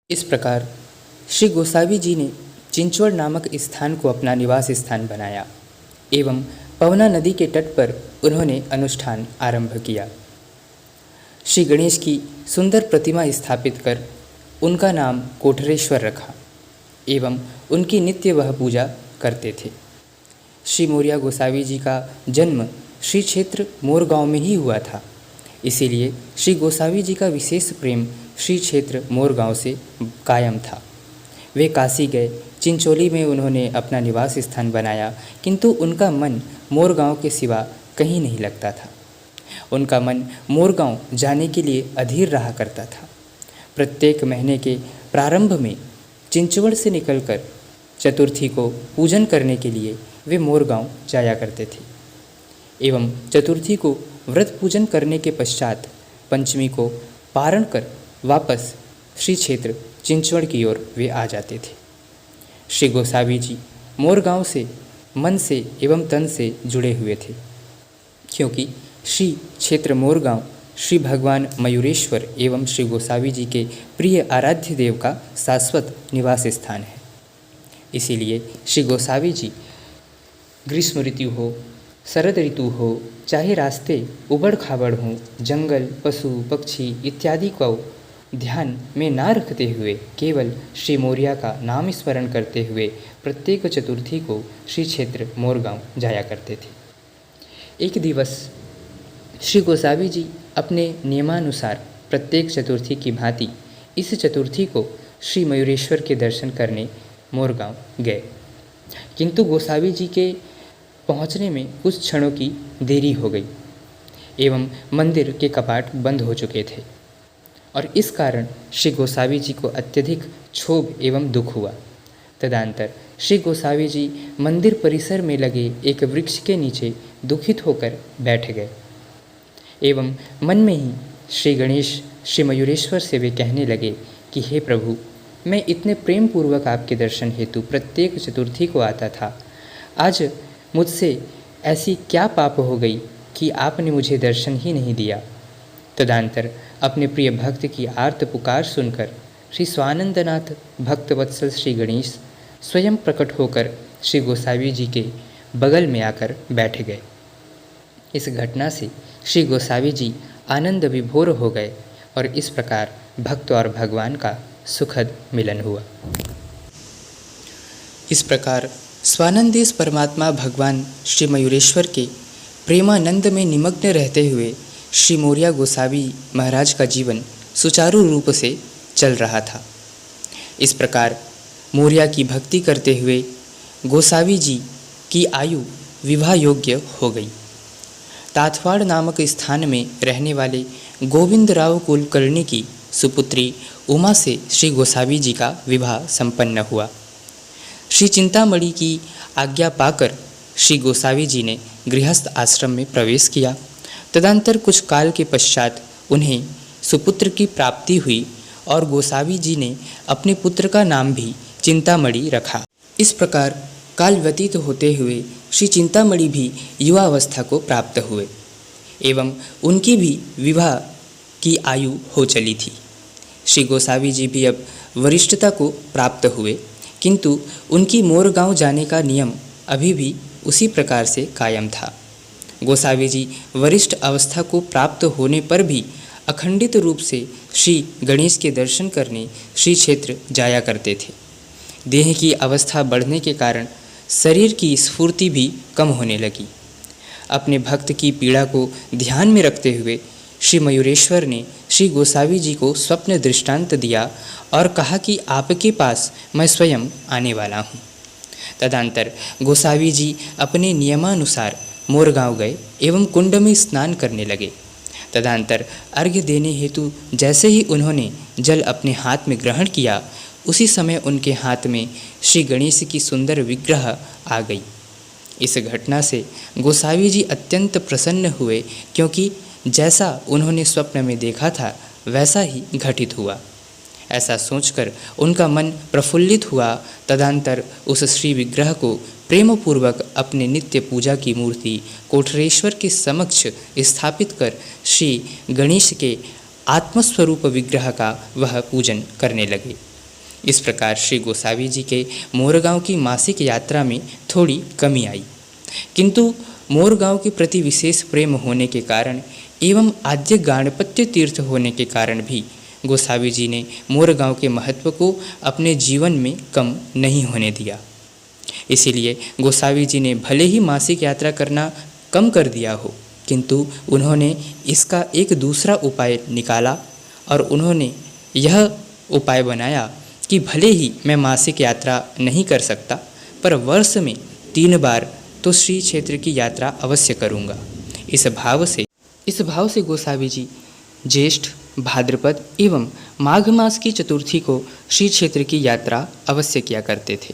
इस प्रकार श्री गोसावी जी ने चिंचवड़ नामक स्थान को अपना निवास स्थान बनाया एवं पवना नदी के तट पर उन्होंने अनुष्ठान आरंभ किया। श्री गणेश की सुंदर प्रतिमा स्थापित कर उनका नाम कोठरेश्वर रखा एवं उनकी नित्य वह पूजा करते थे। श्री मोरिया गोसावी जी का जन्म श्री क्षेत्र मोरगांव में ही हुआ था, इसीलिए श्री गोसावी जी का विशेष प्रेम श्री क्षेत्र मोरगांव से कायम था। वे काशी गए, चिंचोली में उन्होंने अपना निवास स्थान बनाया, किंतु उनका मन मोरगांव के सिवा कहीं नहीं लगता था। उनका मन मोरगांव जाने के लिए अधीर रहा करता था। प्रत्येक महीने के प्रारंभ में चिंचवड़ से निकलकर चतुर्थी को पूजन करने के लिए वे मोरगांव जाया करते थे एवं चतुर्थी को व्रत पूजन करने के पश्चात पंचमी को पारण कर वापस श्री क्षेत्र चिंचवड़ की ओर वे आ जाते थे। श्री गोसावी जी मोरगांव से मन से एवं तन से जुड़े हुए थे, क्योंकि श्री क्षेत्र मोरगांव श्री भगवान मयूरेश्वर एवं श्री गोसावी जी के प्रिय आराध्य देव का शाश्वत निवास स्थान है। इसीलिए श्री गोसावी जी ग्रीष्म ऋतु हो, शरद ऋतु हो, चाहे रास्ते उबड़ खाबड़ हों, जंगल, पशु पक्षी इत्यादि को ध्यान में ना रखते हुए केवल श्री मोरिया का नाम स्मरण करते हुए प्रत्येक चतुर्थी को श्री क्षेत्र मोरगांव जाया करते थे। एक दिवस श्री गोसावी जी अपने नियमानुसार प्रत्येक चतुर्थी की भांति इस चतुर्थी को श्री मयूरेश्वर के दर्शन करने मोरगांव गए, किंतु गोसावी जी के पहुंचने में कुछ क्षणों की देरी हो गई एवं मंदिर के कपाट बंद हो चुके थे और इस कारण श्री गोसावी जी को अत्यधिक क्षोभ एवं दुख हुआ। तदनंतर श्री गोसावी जी मंदिर परिसर में लगे एक वृक्ष के नीचे दुखित होकर बैठ गए एवं मन में ही श्री गणेश श्री मयूरेश्वर से वे कहने लगे कि हे प्रभु, मैं इतने प्रेम पूर्वक आपके दर्शन हेतु प्रत्येक चतुर्थी को आता था, आज मुझसे ऐसी क्या पाप हो गई कि आपने मुझे दर्शन ही नहीं दिया। तदनंतर अपने प्रिय भक्त की आर्त पुकार सुनकर श्री स्वानंदनाथ भक्तवत्सल श्री गणेश स्वयं प्रकट होकर श्री गोसावी जी के बगल में आकर बैठ गए। इस घटना से श्री गोसावी जी आनंद विभोर हो गए और इस प्रकार भक्त और भगवान का सुखद मिलन हुआ। इस प्रकार स्वानंदेश परमात्मा भगवान श्री मयूरेश्वर के प्रेमानंद में निमग्न रहते हुए श्री मोरिया गोसावी महाराज का जीवन सुचारू रूप से चल रहा था। इस प्रकार मोरिया की भक्ति करते हुए गोसावी जी की आयु विवाह योग्य हो गई। ताथवाड़ नामक स्थान में रहने वाले गोविंदराव कुलकर्णी की सुपुत्री उमा से श्री गोसावी जी का विवाह संपन्न हुआ। श्री चिंतामणि की आज्ञा पाकर श्री गोसावी जी ने गृहस्थ आश्रम में प्रवेश किया। तदनंतर कुछ काल के पश्चात उन्हें सुपुत्र की प्राप्ति हुई और गोसावी जी ने अपने पुत्र का नाम भी चिंतामणि रखा। इस प्रकार काल व्यतीत होते हुए श्री चिंतामणि भी युवावस्था को प्राप्त हुए एवं उनकी भी विवाह की आयु हो चली थी। श्री गोसावी जी भी अब वरिष्ठता को प्राप्त हुए, किंतु उनकी मोरगांव जाने का नियम अभी भी उसी प्रकार से कायम था। गोसावी जी वरिष्ठ अवस्था को प्राप्त होने पर भी अखंडित रूप से श्री गणेश के दर्शन करने श्री क्षेत्र जाया करते थे। देह की अवस्था बढ़ने के कारण शरीर की स्फूर्ति भी कम होने लगी। अपने भक्त की पीड़ा को ध्यान में रखते हुए श्री मयूरेश्वर ने श्री गोसावी जी को स्वप्न दृष्टांत दिया और कहा कि आपके पास मैं स्वयं आने वाला हूँ। तदनंतर गोसावी जी अपने नियमानुसार मोरगांव गए एवं कुंड में स्नान करने लगे। तदनंतर अर्घ्य देने हेतु जैसे ही उन्होंने जल अपने हाथ में ग्रहण किया, उसी समय उनके हाथ में श्री गणेश की सुंदर विग्रह आ गई। इस घटना से गोसावी जी अत्यंत प्रसन्न हुए, क्योंकि जैसा उन्होंने स्वप्न में देखा था वैसा ही घटित हुआ। ऐसा सोचकर उनका मन प्रफुल्लित हुआ। तदनंतर उस श्री विग्रह को प्रेमपूर्वक अपने नित्य पूजा की मूर्ति कोठरेश्वर के समक्ष स्थापित कर श्री गणेश के आत्मस्वरूप विग्रह का वह पूजन करने लगे। इस प्रकार श्री गोसावी जी के मोरगांव की मासिक यात्रा में थोड़ी कमी आई, किंतु मोरगांव के प्रति विशेष प्रेम होने के कारण एवं आद्य गाणपत्य तीर्थ होने के कारण भी गोसावी जी ने मोरगांव के महत्व को अपने जीवन में कम नहीं होने दिया। इसीलिए गोसावी जी ने भले ही मासिक यात्रा करना कम कर दिया हो, किंतु उन्होंने इसका एक दूसरा उपाय निकाला और उन्होंने यह उपाय बनाया कि भले ही मैं मासिक यात्रा नहीं कर सकता, पर वर्ष में 3 बार तो श्री क्षेत्र की यात्रा अवश्य करूँगा। इस भाव से गोसावी जी ज्येष्ठ, भाद्रपद एवं माघ मास की चतुर्थी को श्री क्षेत्र की यात्रा अवश्य किया करते थे।